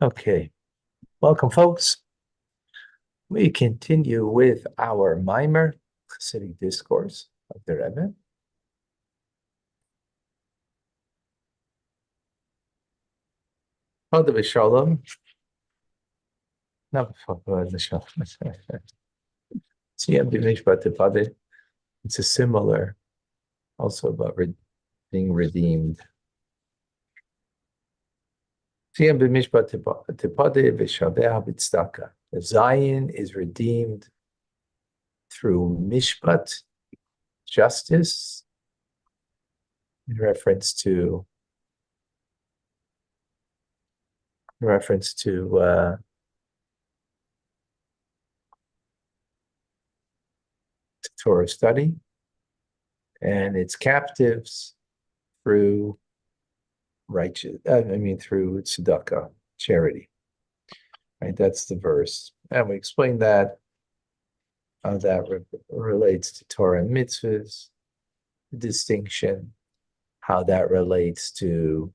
Okay, welcome, folks. We continue with our Mimer Chassidic discourse of the Rebbe. Chad v'shalom. Not v'shalom. Siyam b'mishpat tefadeh. It's a similar, also about being redeemed. Siyam b'mishpat tefadeh v'shaveh b'tzedakah. The Zion is redeemed through mishpat, justice, in reference to Torah study, and its captives through through tzedakah, charity. Right, that's the verse, and we explained that how that relates to Torah and mitzvahs, the distinction, how that relates to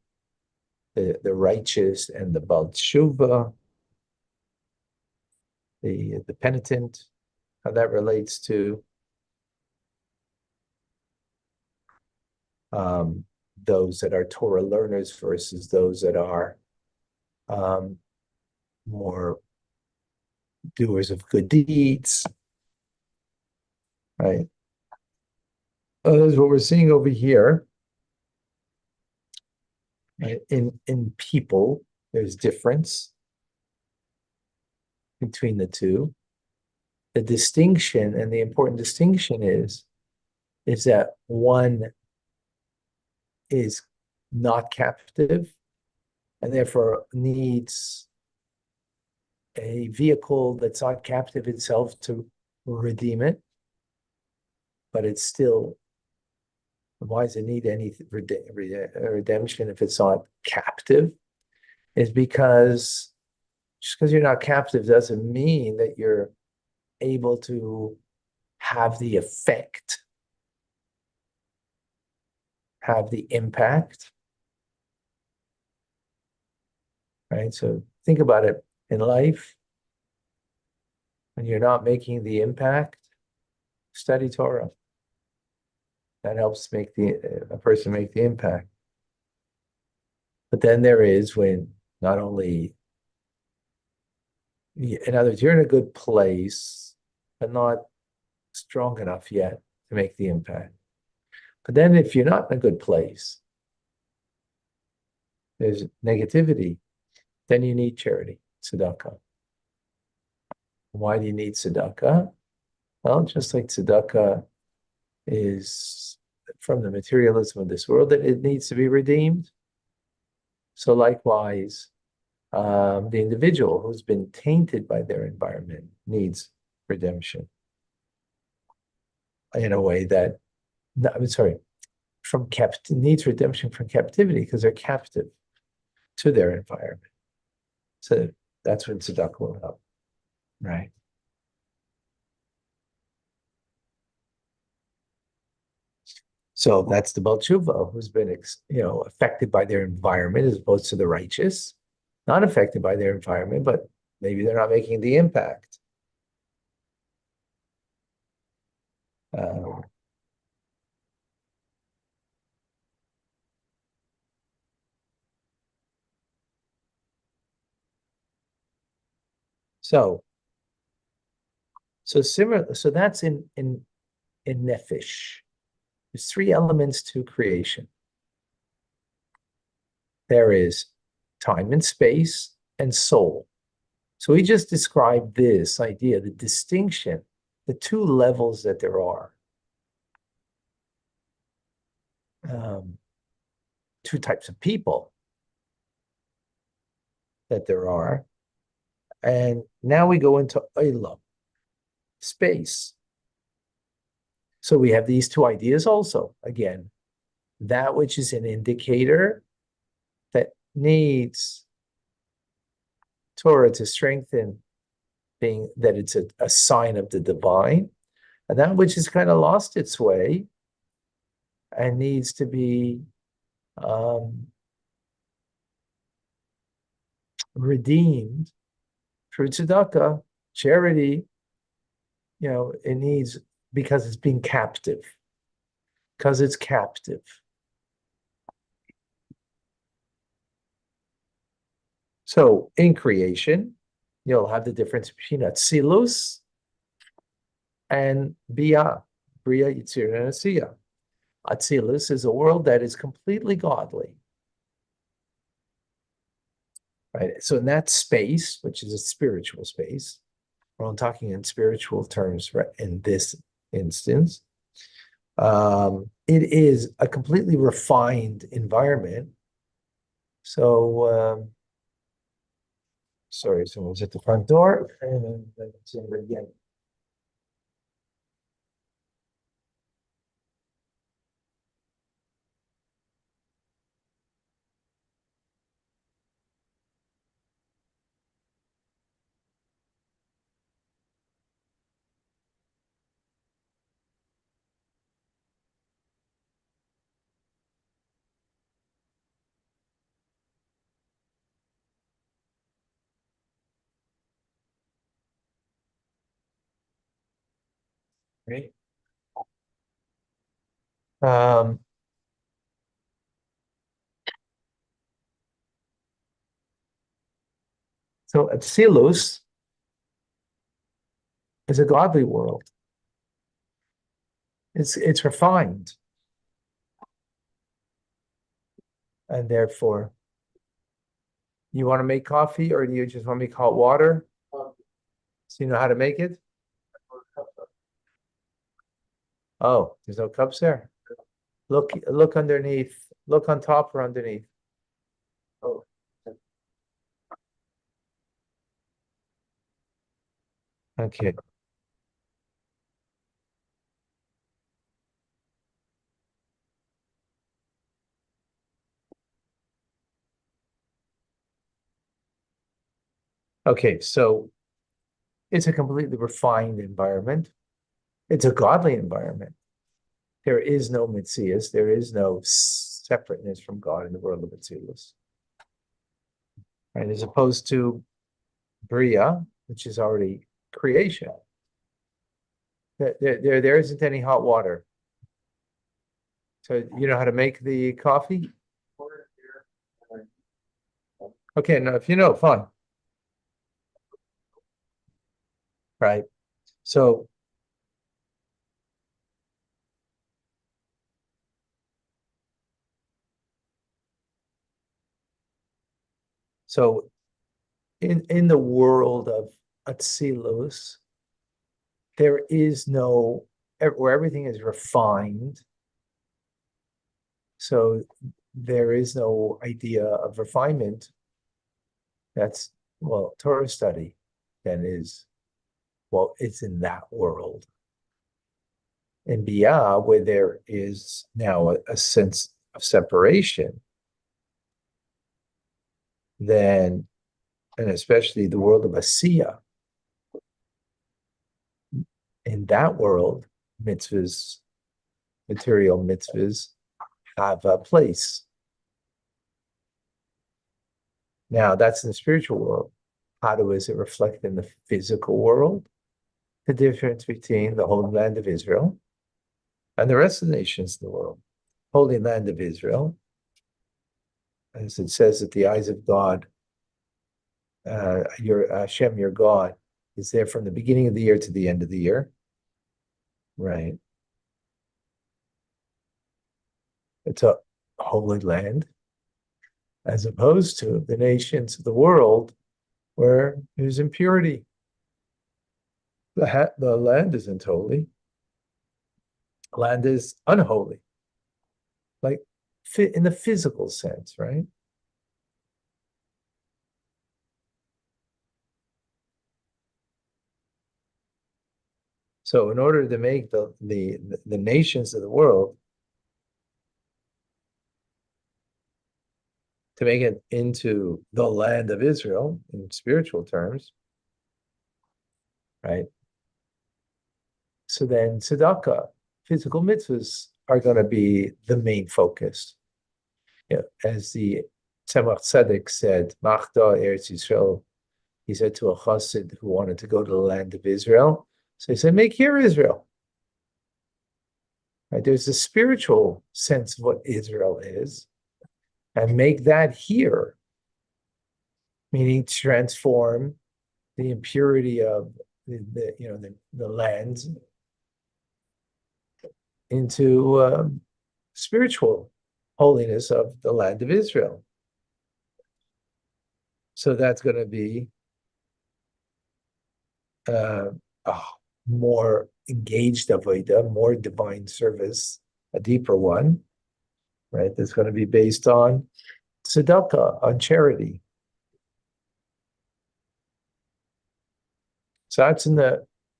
the righteous and the Baal Tshuva, the penitent, how that relates to those that are Torah learners versus those that are more doers of good deeds, right? That's what we're seeing over here. In people, there's difference between the two. The distinction, and the important distinction is that one is not captive and therefore needs a vehicle that's not captive itself to redeem it, but it's still, why does it need any redemption if it's not captive? Is because just because you're not captive doesn't mean that you're able to have the effect, have the impact, right? So think about it in life. When you're not making the impact, study Torah. That helps make a person make the impact. But then there is when not only, in other words, you're in a good place, but not strong enough yet to make the impact. But then if you're not in a good place, there's negativity, then you need charity, tzedakah. Why do you need tzedakah? Well, just like tzedakah is from the materialism of this world, that it needs to be redeemed. So likewise, the individual who's been tainted by their environment needs redemption in a way that, needs redemption from captivity because they're captive to their environment. So that's when tzedakah will help, right? So that's the Baal Tshuva who's been, affected by their environment as opposed to the righteous, not affected by their environment, but maybe they're not making the impact. So that's in nefesh. There's three elements to creation. There is time and space and soul. So we just described this idea, the distinction, the two levels that there are. Two types of people that there are. And now we go into Olam, space. So we have these two ideas also. Again, that which is an indicator that needs Torah to strengthen, being that it's a sign of the divine, and that which has kind of lost its way and needs to be redeemed through tzedakah, charity, it needs, because it's being captive, because it's captive. So in creation, you'll have the difference between Atzilus and Bia, Bria, Yitzir, and Asiya. Atzilus is a world that is completely godly. Right? So in that space, which is a spiritual space, I'm talking in spiritual terms, right, in this instance, it is a completely refined environment. So, sorry, someone's at the front door, and then somebody again. Right? Um, so Atzilus is a godly world. It's refined, and therefore, you want to make coffee, or do you just want to make hot water? So you know how to make it? Oh, there's no cups there. Look underneath. Look on top or underneath. Oh, okay. Okay, so it's a completely refined environment. It's a godly environment. There is no Mitzias. There is no separateness from God in the world of Mitzilus. Right? As opposed to Bria, which is already creation. There isn't any hot water. So you know how to make the coffee? Okay, now if you know, fine. Right. So so in the world of Atzilus, there is no, where everything is refined. So there is no idea of refinement. That's, well, Torah study then is, well, it's in that world. In Biyah, where there is now a sense of separation, then, and especially the world of Asiya, in that world, mitzvahs, material mitzvahs, have a place. Now, that's in the spiritual world. Is it reflect in the physical world? The difference between the Holy Land of Israel and the rest of the nations in the world. Holy Land of Israel, as it says that the eyes of God, your Hashem, your God, is there from the beginning of the year to the end of the year. Right. It's a holy land, as opposed to the nations of the world where there's impurity. The land isn't holy. Land is unholy, like in the physical sense, right? So in order to make the nations of the world, to make it into the land of Israel in spiritual terms, right? So then tzedakah, physical mitzvahs, are going to be the main focus. As the Tzemach Tzedek said, Machda Eretz Yisrael. He said to a chassid who wanted to go to the land of Israel. So he said, make here Israel. Right? There's a spiritual sense of what Israel is, and make that here, meaning transform the impurity of the lands into spiritual holiness of the land of Israel. So that's going to be a more engaged avodah, more divine service, a deeper one, right? That's going to be based on tzedakah, on charity. So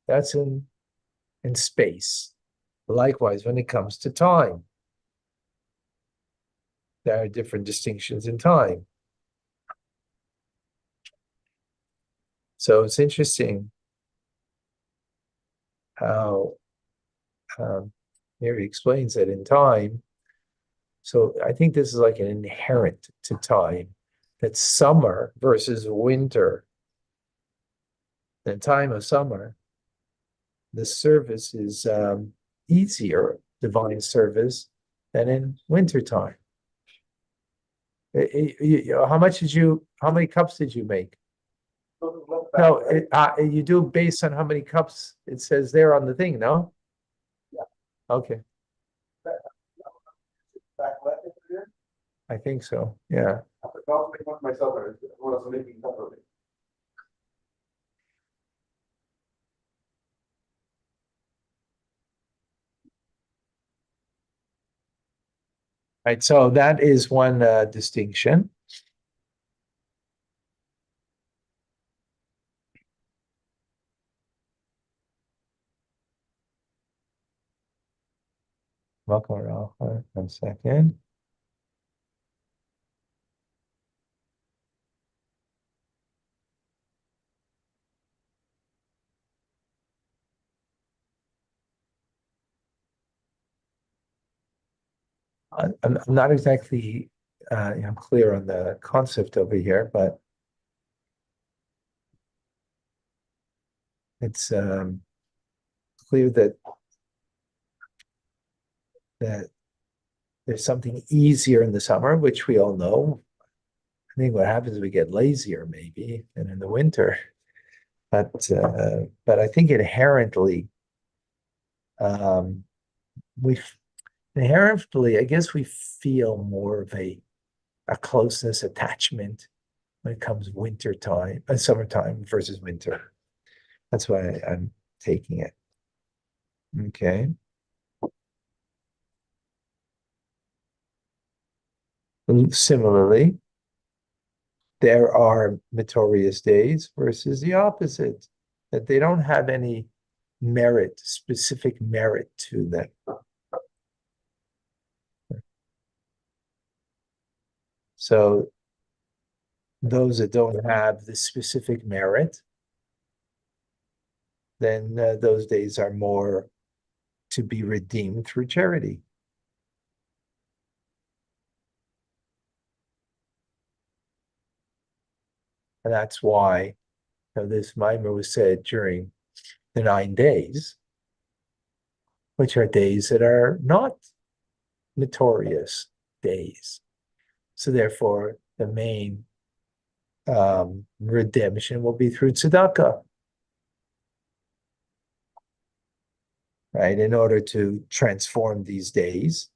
that's in space. Likewise, when it comes to time, there are different distinctions in time. So it's interesting how here he explains that in time. So I think this is like an inherent to time, that summer versus winter. The time of summer, the service is easier, divine service, than in wintertime. How many cups did you make? No, you do based on how many cups it says there on the thing, no? Yeah. Okay. I think so, yeah. Myself, I was making cup of it. Right, so that is one distinction. Welcome, Ralph. 1 second. I'm not exactly clear on the concept over here, but it's clear that there's something easier in the summer, which we all know. I think what happens is we get lazier maybe than in the winter, but I think inherently we inherently, I guess we feel more of a closeness, attachment when it comes winter time, summertime versus winter. That's why I'm taking it. Okay. Similarly, there are meritorious days versus the opposite, that they don't have any merit, specific merit to them. So those that don't have the specific merit, then those days are more to be redeemed through charity. And that's why this mimer was said during the 9 days, which are days that are not notorious days. So therefore, the main redemption will be through tzedakah, right? In order to transform these days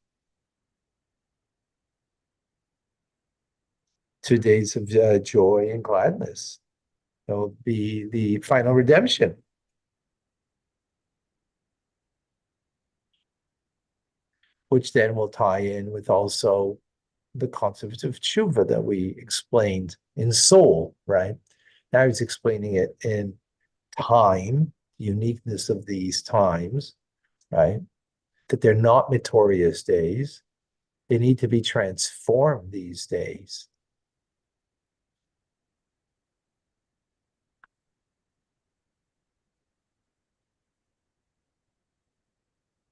to days of joy and gladness. That will be the final redemption. Which then will tie in with also the concept of tshuva that we explained in soul, right? Now he's explaining it in time, uniqueness of these times, right? That they're not meritorious days. They need to be transformed these days.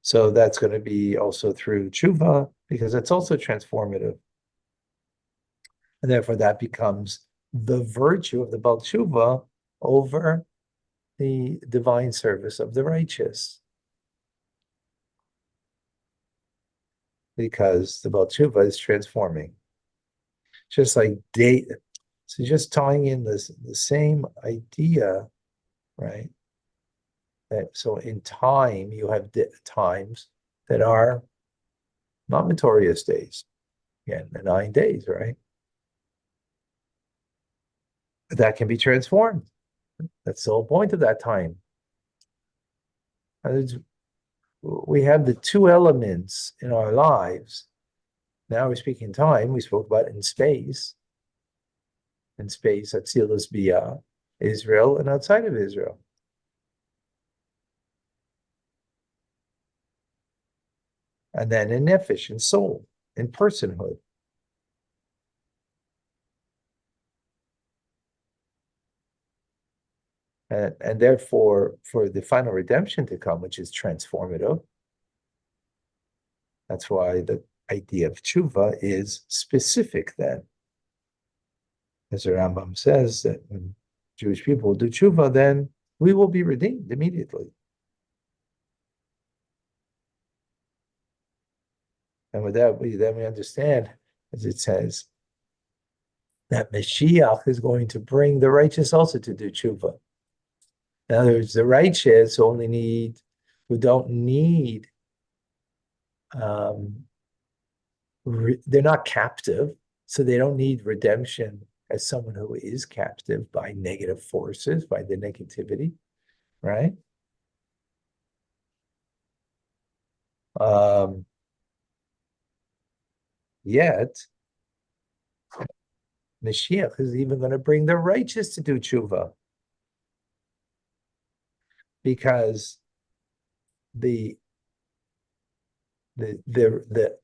So that's going to be also through tshuva, because it's also transformative. And therefore that becomes the virtue of the Baal Tshuva over the divine service of the righteous. Because the Baal Tshuva is transforming. Just like date. So just tying in the same idea, right? So in time, you have times that are not notorious days. Again, the 9 days, right? That can be transformed. That's the whole point of that time. We have the two elements in our lives. Now we're speaking time. We spoke about in space. In space, Atzilus Biyah, Israel, and outside of Israel. And then in nefesh, in soul, in personhood. And therefore, for the final redemption to come, which is transformative, that's why the idea of tshuva is specific then. As the Rambam says, that when Jewish people do tshuva, then we will be redeemed immediately. And with that, we understand, as it says, that Mashiach is going to bring the righteous also to do tshuva. In other words, the righteous who don't need, they're not captive, so they don't need redemption as someone who is captive by negative forces, by the negativity, right? Yet, Mashiach is even going to bring the righteous to do tshuva, because the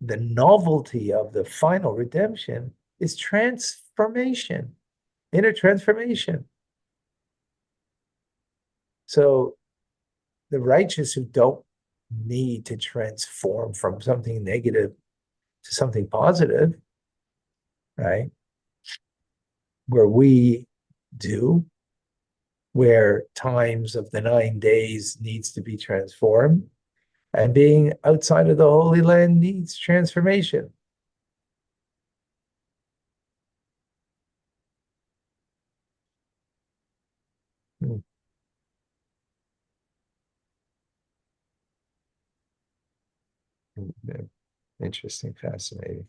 novelty of the final redemption is transformation, inner transformation. So the righteous who don't need to transform from something negative to something positive, right? Where we do, where times of the 9 days needs to be transformed, and being outside of the Holy Land needs transformation. Interesting, fascinating.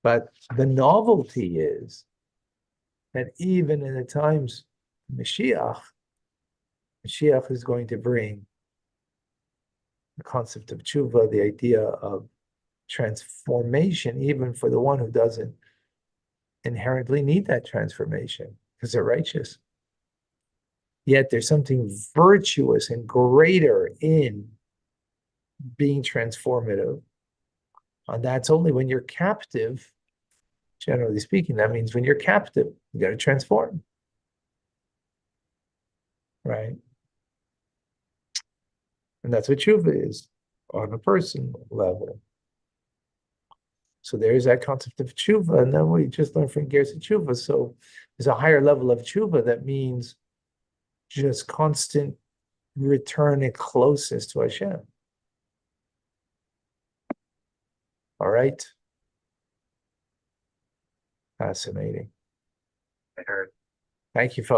But the novelty is that even in the times of Mashiach is going to bring the concept of tshuva, the idea of transformation, even for the one who doesn't inherently need that transformation because they're righteous. Yet there's something virtuous and greater in being transformative. And that's only when you're captive. Generally speaking, that means when you're captive, you got to transform. Right? And that's what tshuva is on a personal level. So there's that concept of tshuva, and then we just learned from Gersa tshuva. So there's a higher level of tshuva that means just constant return and closeness to Hashem. All right. Fascinating. Thank you, folks.